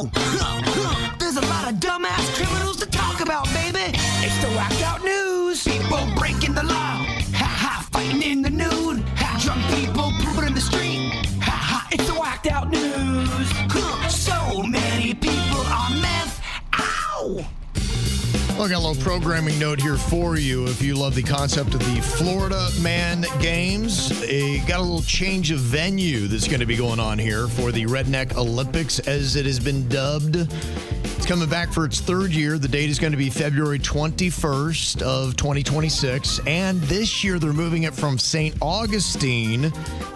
Whoa! There's a lot of dumbass criminals to talk about, baby. It's the whacked out news. People breaking the law. Ha-ha, fighting in the nude. Ha, drunk people pooping in the street. Ha-ha, it's the whacked out news. So many people on meth. Ow! Well, I got a little programming note here for you. If you love the concept of the Florida Man Games, got a little change of venue that's going to be going on here for the Redneck Olympics, as it has been dubbed. It's coming back for its third year. The date is going to be February 21st of 2026. And this year, they're moving it from St. Augustine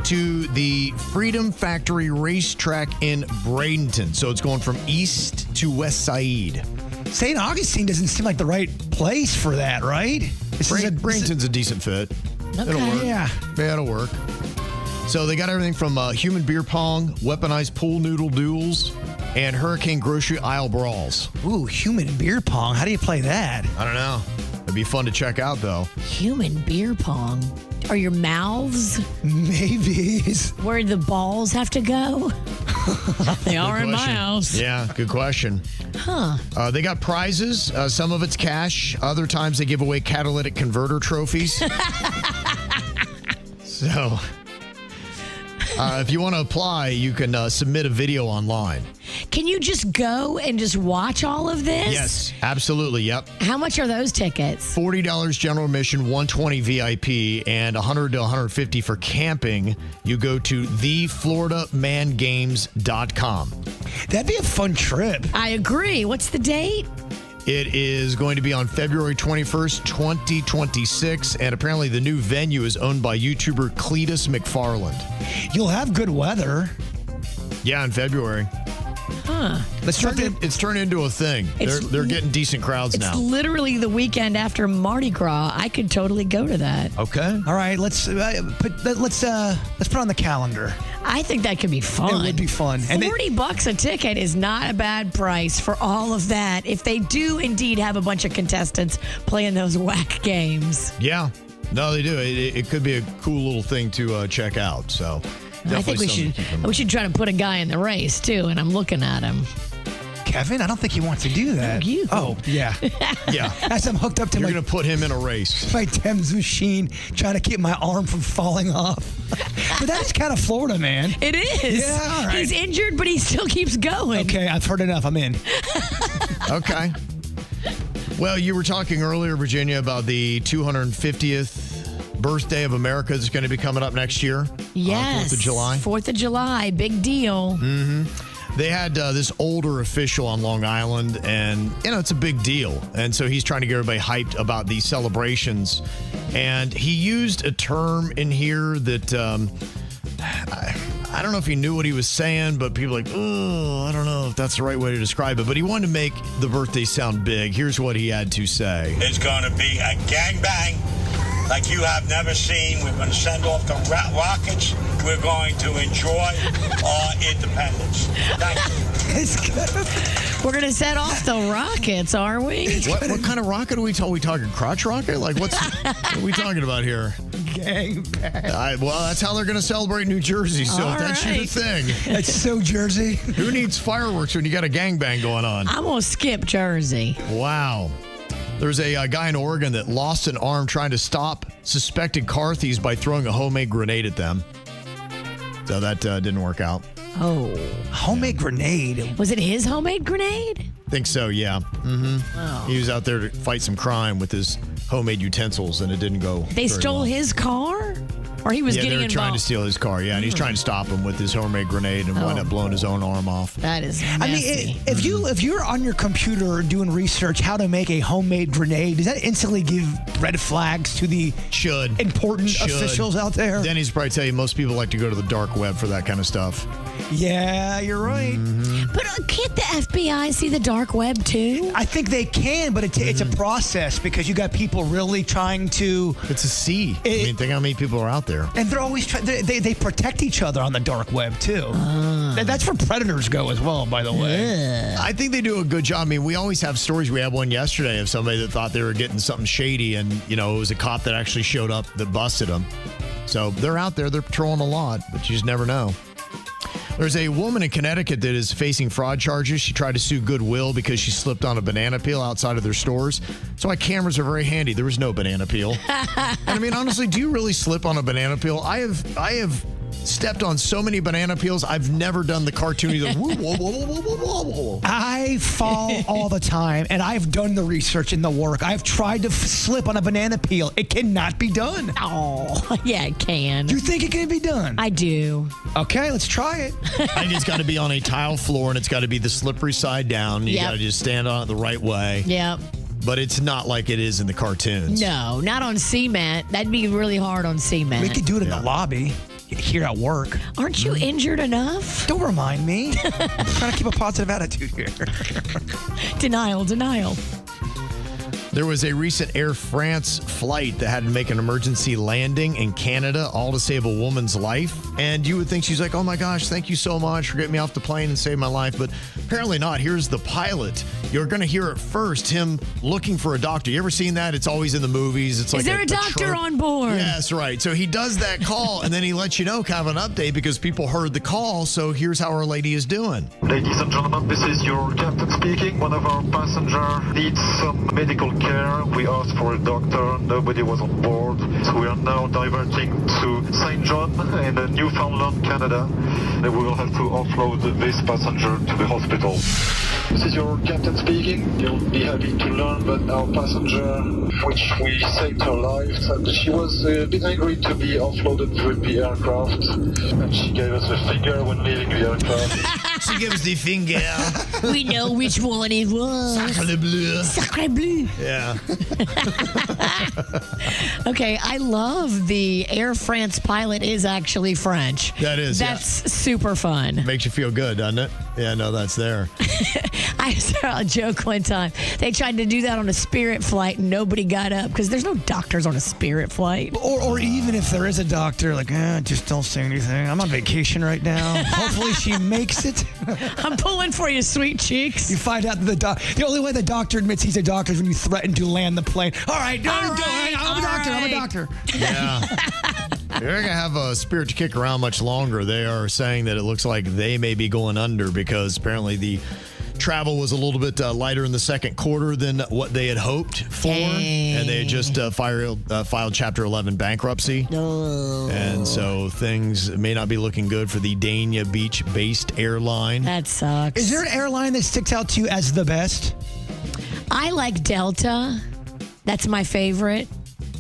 to the Freedom Factory Racetrack in Bradenton. So it's going from east to west side. St. Augustine doesn't seem like the right place for that, right? Bradenton's a decent fit. Okay. It'll work. Yeah. It'll work. So they got everything from human beer pong, weaponized pool noodle duels, and hurricane grocery aisle brawls. Ooh, human beer pong. How do you play that? I don't know. It'd be fun to check out, though. Human beer pong. Are your mouths Maybe. where the balls have to go? They are in my house. Yeah, good question. Huh. They got prizes. Some of it's cash. Other times they give away catalytic converter trophies. So, if you want to apply, you can submit a video online. Can you just go and just watch all of this? Yes, absolutely. Yep. How much are those tickets? $40 general admission, $120 VIP, and $100 to $150 for camping. You go to thefloridamangames.com. That'd be a fun trip. I agree. What's the date? It is going to be on February 21st, 2026, and apparently the new venue is owned by YouTuber Cletus McFarland. You'll have good weather. Yeah, in February. Huh. It's turned into a thing. They're getting decent crowds It's now. literally the weekend after Mardi Gras. I could totally go to that. Okay. All right, let's put on the calendar. I think that could be fun. It would be fun. And $40 a ticket is not a bad price for all of that. If they do indeed have a bunch of contestants playing those whack games. Yeah. No, they do. It could be a cool little thing to check out. So. I think we should try to put a guy in the race too, and I'm looking at him. Kevin, I don't think he wants to do that. You. Oh, yeah. Yeah. As I'm hooked up to You're going to put him in a race. my Thames machine, trying to keep my arm from falling off. But that is kind of Florida, man. It is. Yeah, all right. He's injured, but he still keeps going. Okay, I've heard enough. I'm in. Okay. Well, you were talking earlier, Virginia, about the 250th birthday of America that's going to be coming up next year. Yes. 4th of July. 4th of July. Big deal. Mm-hmm. They had this older official on Long Island, and, it's a big deal. And so he's trying to get everybody hyped about these celebrations. And he used a term in here that I don't know if he knew what he was saying, but people are like, oh, I don't know if that's the right way to describe it. But he wanted to make the birthday sound big. Here's what he had to say. It's going to be a gangbang like you have never seen. We're going to send off the rockets. We're going to enjoy our independence. Thank you. It's good. We're going to set off the rockets, are we? What kind of rocket are we talking? Are we talking crotch rocket? Like, what are we talking about here? Gangbang. Well, that's how they're going to celebrate New Jersey. So All if that's right. your thing. That's so Jersey. Who needs fireworks when you got a gangbang going on? I'm going to skip Jersey. Wow. There's a guy in Oregon that lost an arm trying to stop suspected car thieves by throwing a homemade grenade at them. So that didn't work out. Oh. Homemade grenade. Was it his homemade grenade? Think so, yeah. Mm-hmm. Oh. He was out there to fight some crime with his homemade utensils, and it didn't go They very stole well. his car? Or he was Yeah, getting they were trying to involved? steal his car, yeah, and he's trying to stop him with his homemade grenade and wind up blowing his own arm off. That is messy. I mean, if you're on your computer doing research how to make a homemade grenade, does that instantly give red flags to the important officials out there? Then he's probably tell you most people like to go to the dark web for that kind of stuff. Yeah, you're right. But can't the FBI see the dark web too? I think they can, but it's a process because you got people really trying to. It's a sea. I mean, think how many people are out there. And they're always they protect each other on the dark web too. That's where predators go as well, by the way. I think they do a good job. I mean, we always have stories. We had one yesterday of somebody that thought they were getting something shady, and it was a cop that actually showed up that busted them. So they're out there. They're patrolling a lot, but you just never know. There's a woman in Connecticut that is facing fraud charges. She tried to sue Goodwill because she slipped on a banana peel outside of their stores. So why cameras are very handy. There was no banana peel. And I mean, honestly, do you really slip on a banana peel? I have stepped on so many banana peels. I've never done the cartoony. Whoa, whoa, whoa, whoa, whoa, whoa, whoa. I fall all the time, and I've done the research and the work. I've tried to slip on a banana peel. It cannot be done. Oh, yeah, it can. Do you think it can be done? I do. Okay, let's try it. I think it's got to be on a tile floor, and it's got to be the slippery side down. You got to just stand on it the right way. Yep. But it's not like it is in the cartoons. No, not on cement. That'd be really hard on cement. We could do it in the lobby here at work. Aren't you injured enough? Don't remind me. I'm trying to keep a positive attitude here. Denial. There was a recent Air France flight that had to make an emergency landing in Canada, all to save a woman's life. And you would think she's like, oh my gosh, thank you so much for getting me off the plane and saving my life. But apparently not. Here's the pilot. You're going to hear it first, him looking for a doctor. You ever seen that? It's always in the movies. It's like Is there a doctor trope. on board? Yes, right. So he does that call, and then he lets you know kind of an update because people heard the call. So here's how our lady is doing. Ladies and gentlemen, this is your captain speaking. One of our passengers needs some medical care. We asked for a doctor. Nobody was on board. So we are now diverting to St. John in Newfoundland, Canada. And we will have to offload this passenger to the hospital. This is your captain speaking. You'll be happy to learn that our passenger, which we saved her life, and she was a bit angry to be offloaded with the aircraft. And she gave us a finger when leaving the aircraft. She gives the finger. We know which one it was. Sacre bleu. Sacre bleu. Yeah. Okay, I love the Air France pilot is actually French. That is, That's super fun. Makes you feel good, doesn't it? Yeah, no, that's there. I saw a joke one time. They tried to do that on a Spirit flight and nobody got up because there's no doctors on a Spirit flight. Or even if there is a doctor, like, just don't say anything. I'm on vacation right now. Hopefully she makes it. I'm pulling for you, sweet cheeks. You find out that the only way the doctor admits he's a doctor is when you threaten to land the plane. All right, I'm a doctor. Yeah. They're going to have a Spirit to kick around much longer. They are saying that it looks like they may be going under because apparently the travel was a little bit lighter in the second quarter than what they had hoped for. Dang. And they had just filed Chapter 11 bankruptcy. Oh. And so things may not be looking good for the Dania Beach-based airline. That sucks. Is there an airline that sticks out to you as the best? I like Delta. That's my favorite.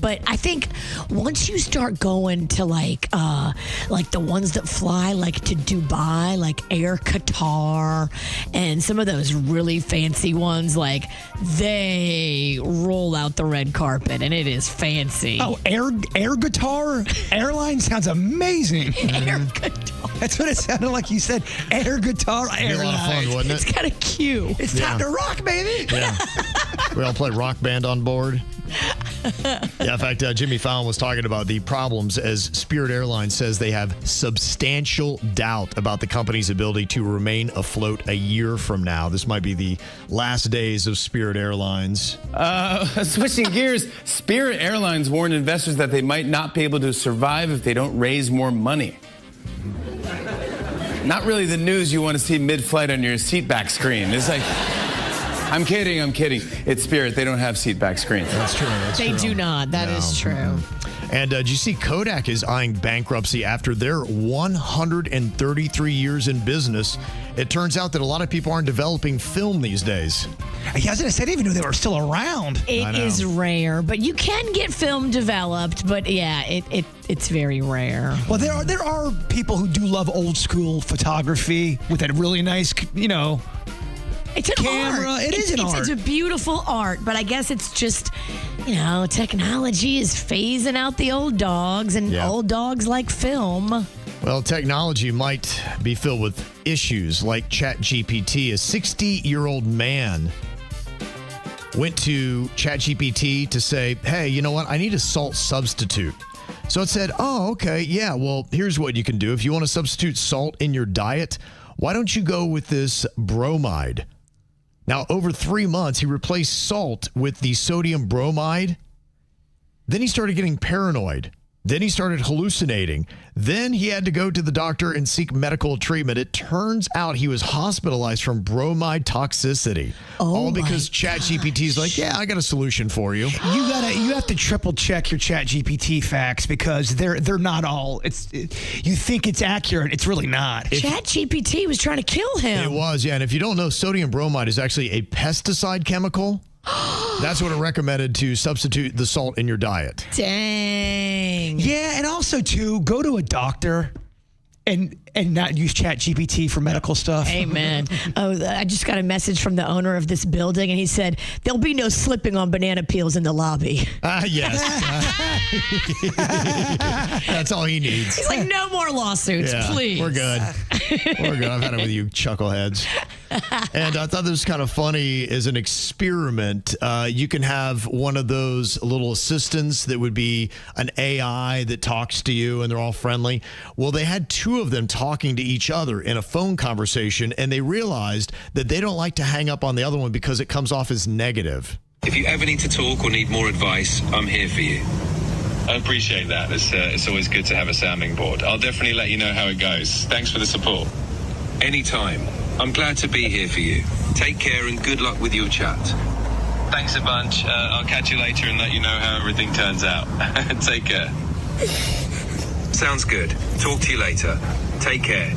But I think once you start going to like the ones that fly like to Dubai, like Air Qatar, and some of those really fancy ones, like they roll out the red carpet and it is fancy. Oh, Air Guitar Airline sounds amazing. Air Qatar. That's what it sounded like you said. Air Guitar It'd be a lot of Airline. fun, wouldn't It's it? got a cue. It's time to rock, baby. Yeah. We all play Rock Band on board. Yeah, in fact, Jimmy Fallon was talking about the problems as Spirit Airlines says they have substantial doubt about the company's ability to remain afloat a year from now. This might be the last days of Spirit Airlines. Switching gears, Spirit Airlines warned investors that they might not be able to survive if they don't raise more money. Not really the news you want to see mid-flight on your seatback screen. It's like, I'm kidding. It's Spirit. They don't have seatback screens. That's true. They do not. That is true. And did you see Kodak is eyeing bankruptcy after their 133 years in business? It turns out that a lot of people aren't developing film these days. I was going to say, I didn't even know they were still around. It is rare, but you can get film developed. But yeah, it's very rare. Well, there are people who do love old school photography with that really nice, It's an camera. art. It is an art. It's a beautiful art, but I guess it's just, technology is phasing out the old dogs, and old dogs like film. Well, technology might be filled with issues like ChatGPT. A 60-year-old man went to ChatGPT to say, hey, you know what? I need a salt substitute. So it said, oh, okay, yeah, well, here's what you can do. If you want to substitute salt in your diet, why don't you go with this bromide? Now, over 3 months, he replaced salt with the sodium bromide. Then he started getting paranoid Then he started hallucinating. Then he had to go to the doctor and seek medical treatment. It turns out he was hospitalized from bromide toxicity. All because ChatGPT's like, yeah, I got a solution for you. You have to triple check your ChatGPT facts because they're not all. You think it's accurate, it's really not. ChatGPT was trying to kill him. It was, yeah. And if you don't know, sodium bromide is actually a pesticide chemical. That's what it recommended to substitute the salt in your diet. Dang. Yeah, and also, too, go to a doctor and not use ChatGPT for medical stuff. Amen. I just got a message from the owner of this building, and he said, there'll be no slipping on banana peels in the lobby. Yes. That's all he needs. He's like, no more lawsuits, please. We're good. We're good. I've had it with you chuckleheads. And I thought this was kind of funny as an experiment. You can have one of those little assistants that would be an AI that talks to you, and they're all friendly. Well, they had two of them talking to each other in a phone conversation, and they realized that they don't like to hang up on the other one because it comes off as negative. If you ever need to talk or need more advice, I'm here for you. I appreciate that. It's always good to have a sounding board. I'll definitely let you know how it goes. Thanks for the support. Anytime. I'm glad to be here for you. Take care and good luck with your chat. Thanks a bunch. I'll catch you later and let you know how everything turns out. Take care. Sounds good. Talk to you later. Take care.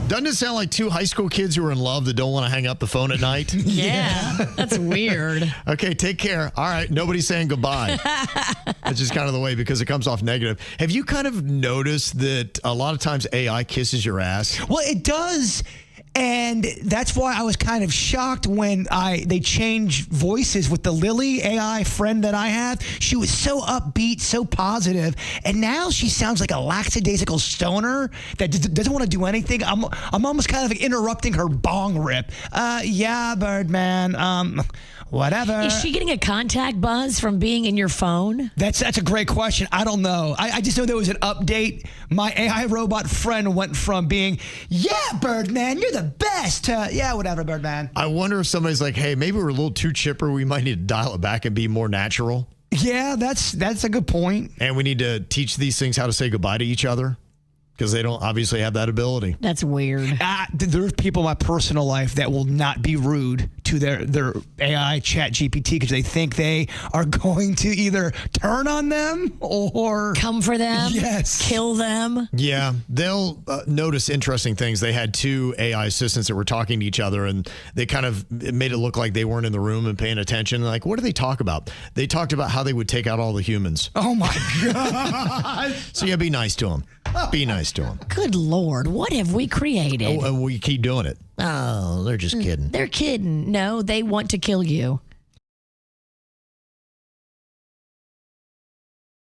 Doesn't it sound like two high school kids who are in love that don't want to hang up the phone at night? Yeah, that's weird. Okay, take care. All right, nobody's saying goodbye. That's just kind of the way because it comes off negative. Have you kind of noticed that a lot of times AI kisses your ass? Well, it does. And that's why I was kind of shocked when they changed voices with the Lily AI friend that I have. She was so upbeat, so positive, and now she sounds like a lackadaisical stoner that doesn't want to do anything. I'm almost kind of interrupting her bong rip. Yeah, Birdman. Whatever. Is she getting a contact buzz from being in your phone? That's a great question. I don't know. I just know there was an update. My AI robot friend went from being, yeah, Birdman, you're the best, to, yeah, whatever, Birdman. I wonder if somebody's like, hey, maybe we're a little too chipper. We might need to dial it back and be more natural. Yeah, that's a good point. And we need to teach these things how to say goodbye to each other. Because they don't obviously have that ability. That's weird. There's people in my personal life that will not be rude to their AI ChatGPT because they think they are going to either turn on them or come for them. Yes. Kill them. Yeah. They'll notice interesting things. They had two AI assistants that were talking to each other, and they kind of made it look like they weren't in the room and paying attention. Like, what do they talk about? They talked about how they would take out all the humans. Oh, my God. So, yeah, be nice to them. Be nice to them. Good Lord, what have we created? Oh, and we keep doing it. Oh, they're just kidding. They're kidding. No, they want to kill you.